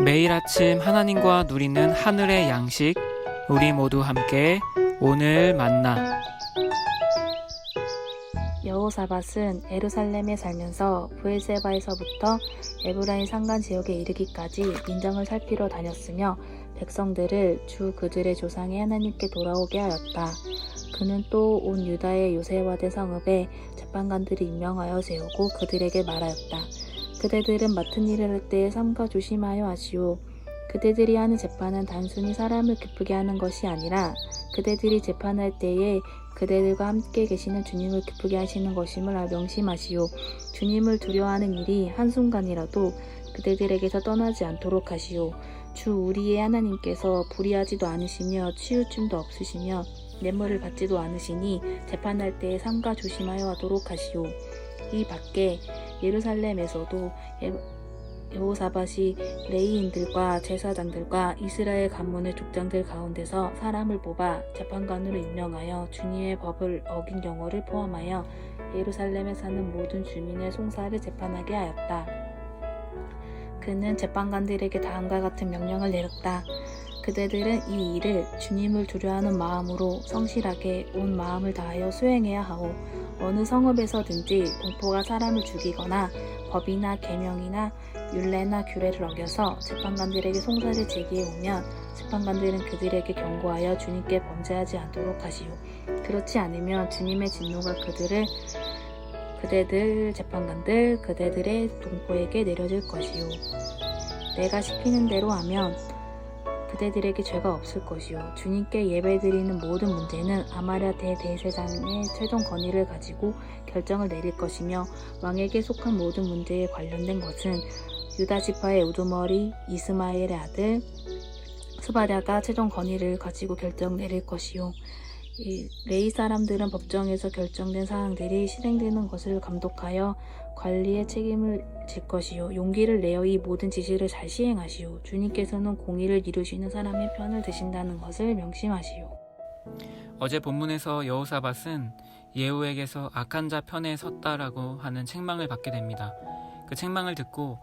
매일 아침 하나님과 누리는 하늘의 양식, 우리 모두 함께 오늘 만나. 여호사밧은 예루살렘에 살면서 브엘세바에서부터 에브라임 산간 지역에 이르기까지 민정을 살피러 다녔으며 백성들을 주 그들의 조상의 하나님께 돌아오게 하였다. 그는 또 온 유다의 요새와대 성읍에 재판관들을 임명하여 세우고 그들에게 말하였다. 그대들은 맡은 일을 할 때에 삼가 조심하여 하시오. 그대들이 하는 재판은 단순히 사람을 기쁘게 하는 것이 아니라 그대들이 재판할 때에 그대들과 함께 계시는 주님을 기쁘게 하시는 것임을 명심하시오. 주님을 두려워하는 일이 한순간이라도 그대들에게서 떠나지 않도록 하시오. 주 우리의 하나님께서 불의하지도 않으시며 치우침도 없으시며 뇌물을 받지도 않으시니 재판할 때에 삼가 조심하여 하도록 하시오. 이 밖에 예루살렘에서도 여호사밧이 레위인들과 제사장들과 이스라엘 가문의 족장들 가운데서 사람을 뽑아 재판관으로 임명하여 주님의 법을 어긴 경우를 포함하여 예루살렘에 사는 모든 주민의 송사를 재판하게 하였다. 그는 재판관들에게 다음과 같은 명령을 내렸다. 그대들은 이 일을 주님을 두려워하는 마음으로 성실하게 온 마음을 다하여 수행해야 하오. 어느 성읍에서든지 동포가 사람을 죽이거나 법이나 계명이나 율례나 규례를 어겨서 재판관들에게 송사를 제기해 오면 재판관들은 그들에게 경고하여 주님께 범죄하지 않도록 하시오. 그렇지 않으면 주님의 진노가 그대들 재판관들 그대들의 동포에게 내려질 것이오. 내가 시키는 대로 하면 그대들에게 죄가 없을 것이요. 주님께 예배드리는 모든 문제는 아마랴 대제사장의 최종 건의를 가지고 결정을 내릴 것이며 왕에게 속한 모든 문제에 관련된 것은 유다 지파의 우두머리 이스마엘의 아들 스바랴가 최종 건의를 가지고 결정 내릴 것이요. 레위 사람들은 법정에서 결정된 사항들이 실행되는 것을 감독하여 관리의 책임을 질 것이요. 용기를 내어 이 모든 지시를 잘 시행하시오. 주님께서는 공의를 이루시는 사람의 편을 드신다는 것을 명심하시오. 어제 본문에서 여호사밧은 예후에게서 악한 자 편에 섰다라고 하는 책망을 받게 됩니다. 그 책망을 듣고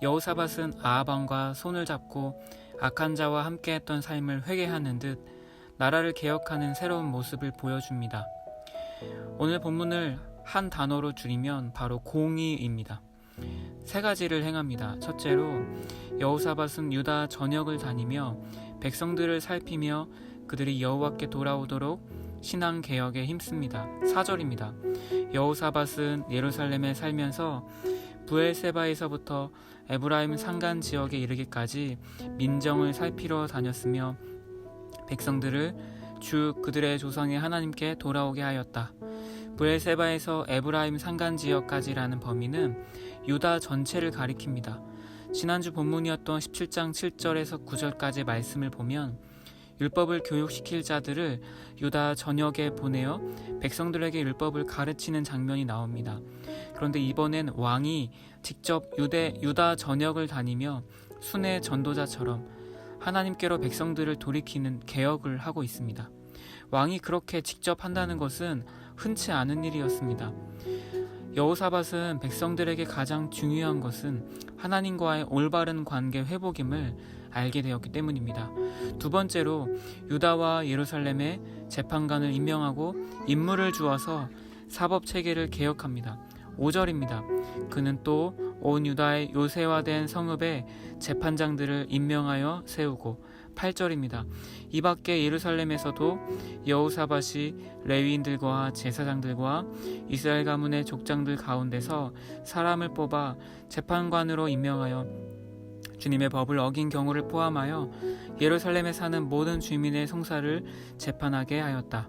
여호사밧은 아합 왕과 손을 잡고 악한 자와 함께했던 삶을 회개하는 듯 나라를 개혁하는 새로운 모습을 보여줍니다. 오늘 본문을 한 단어로 줄이면 바로 공의입니다. 세 가지를 행합니다. 첫째로 여호사밧은 유다 전역을 다니며 백성들을 살피며 그들이 여호와께 돌아오도록 신앙 개혁에 힘씁니다. 4절입니다. 여호사밧은 예루살렘에 살면서 브엘세바에서부터 에브라임 산간 지역에 이르기까지 민정을 살피러 다녔으며 백성들을 주 그들의 조상의 하나님께 돌아오게 하였다. 브엘세바에서 에브라임 산간 지역까지라는 범위는 유다 전체를 가리킵니다. 지난주 본문이었던 17장 7절에서 9절까지의 말씀을 보면 율법을 교육시킬 자들을 유다 전역에 보내어 백성들에게 율법을 가르치는 장면이 나옵니다. 그런데 이번엔 왕이 직접 유다 전역을 다니며 순회 전도자처럼 하나님께로 백성들을 돌이키는 개혁을 하고 있습니다. 왕이 그렇게 직접 한다는 것은 흔치 않은 일이었습니다. 여호사밧은 백성들에게 가장 중요한 것은 하나님과의 올바른 관계 회복임을 알게 되었기 때문입니다. 두 번째로 유다와 예루살렘에 재판관을 임명하고 임무를 주어서 사법체계를 개혁합니다. 5절입니다. 그는 또 온 유다의 요새화된 성읍에 재판장들을 임명하여 세우고 8절입니다. 이 밖에 예루살렘에서도 여호사밧이 레위인들과 제사장들과 이스라엘 가문의 족장들 가운데서 사람을 뽑아 재판관으로 임명하여 주님의 법을 어긴 경우를 포함하여 예루살렘에 사는 모든 주민의 송사를 재판하게 하였다.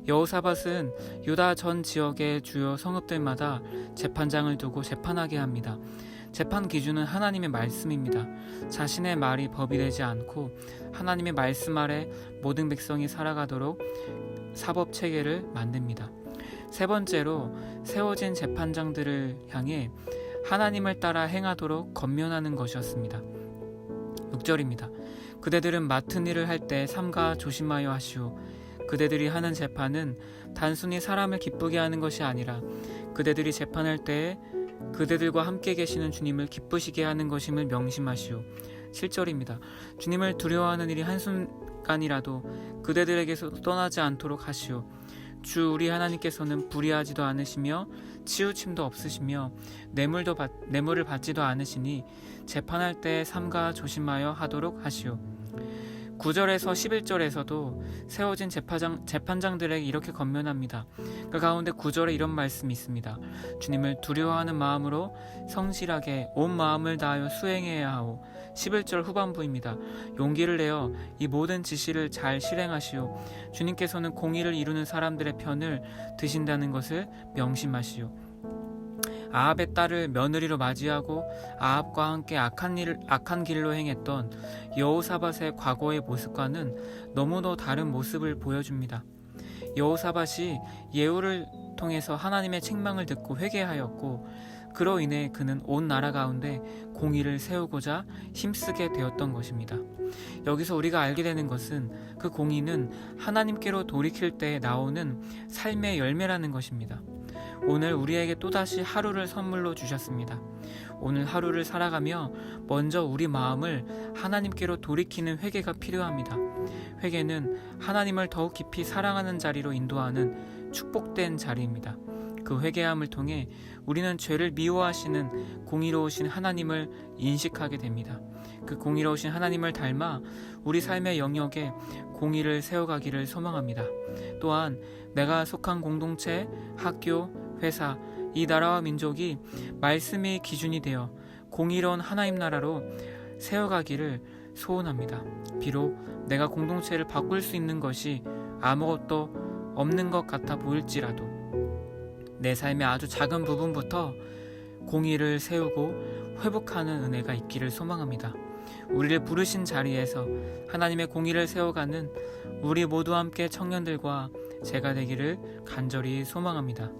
여호사밧은 유다 전 지역의 주요 성읍들마다 재판장을 두고 재판하게 합니다. 재판 기준은 하나님의 말씀입니다. 자신의 말이 법이 되지 않고 하나님의 말씀 아래 모든 백성이 살아가도록 사법 체계를 만듭니다. 세 번째로 세워진 재판장들을 향해 하나님을 따라 행하도록 권면하는 것이었습니다. 6절입니다. 그대들은 맡은 일을 할 때 삼가 조심하여 하시오. 그대들이 하는 재판은 단순히 사람을 기쁘게 하는 것이 아니라 그대들이 재판할 때에 그대들과 함께 계시는 주님을 기쁘시게 하는 것임을 명심하시오. 7절입니다. 주님을 두려워하는 일이 한순간이라도 그대들에게서 떠나지 않도록 하시오. 주 우리 하나님께서는 불의하지도 않으시며 치우침도 없으시며 뇌물을 받지도 않으시니 재판할 때 삼가 조심하여 하도록 하시오. 9절에서 11절에서도 세워진 재판장들에게 이렇게 권면합니다. 그 가운데 9절에 이런 말씀이 있습니다. 주님을 두려워하는 마음으로 성실하게 온 마음을 다하여 수행해야 하오. 11절 후반부입니다. 용기를 내어 이 모든 지시를 잘 실행하시오. 주님께서는 공의를 이루는 사람들의 편을 드신다는 것을 명심하시오. 아합의 딸을 며느리로 맞이하고 아합과 함께 악한 길로 행했던 여호사밧의 과거의 모습과는 너무도 다른 모습을 보여줍니다. 여호사밧이 예후를 통해서 하나님의 책망을 듣고 회개하였고 그로 인해 그는 온 나라 가운데 공의를 세우고자 힘쓰게 되었던 것입니다. 여기서 우리가 알게 되는 것은 그 공의는 하나님께로 돌이킬 때 나오는 삶의 열매라는 것입니다. 오늘 우리에게 또다시 하루를 선물로 주셨습니다. 오늘 하루를 살아가며 먼저 우리 마음을 하나님께로 돌이키는 회개가 필요합니다. 회개는 하나님을 더욱 깊이 사랑하는 자리로 인도하는 축복된 자리입니다. 그 회개함을 통해 우리는 죄를 미워하시는 공의로우신 하나님을 인식하게 됩니다. 그 공의로우신 하나님을 닮아 우리 삶의 영역에 공의를 세워가기를 소망합니다. 또한 내가 속한 공동체, 학교, 회사, 이 나라와 민족이 말씀이 기준이 되어 공의로운 하나님 나라로 세워가기를 소원합니다. 비록 내가 공동체를 바꿀 수 있는 것이 아무것도 없는 것 같아 보일지라도 내 삶의 아주 작은 부분부터 공의를 세우고 회복하는 은혜가 있기를 소망합니다. 우리를 부르신 자리에서 하나님의 공의를 세워가는 우리 모두 함께 청년들과 제가 되기를 간절히 소망합니다.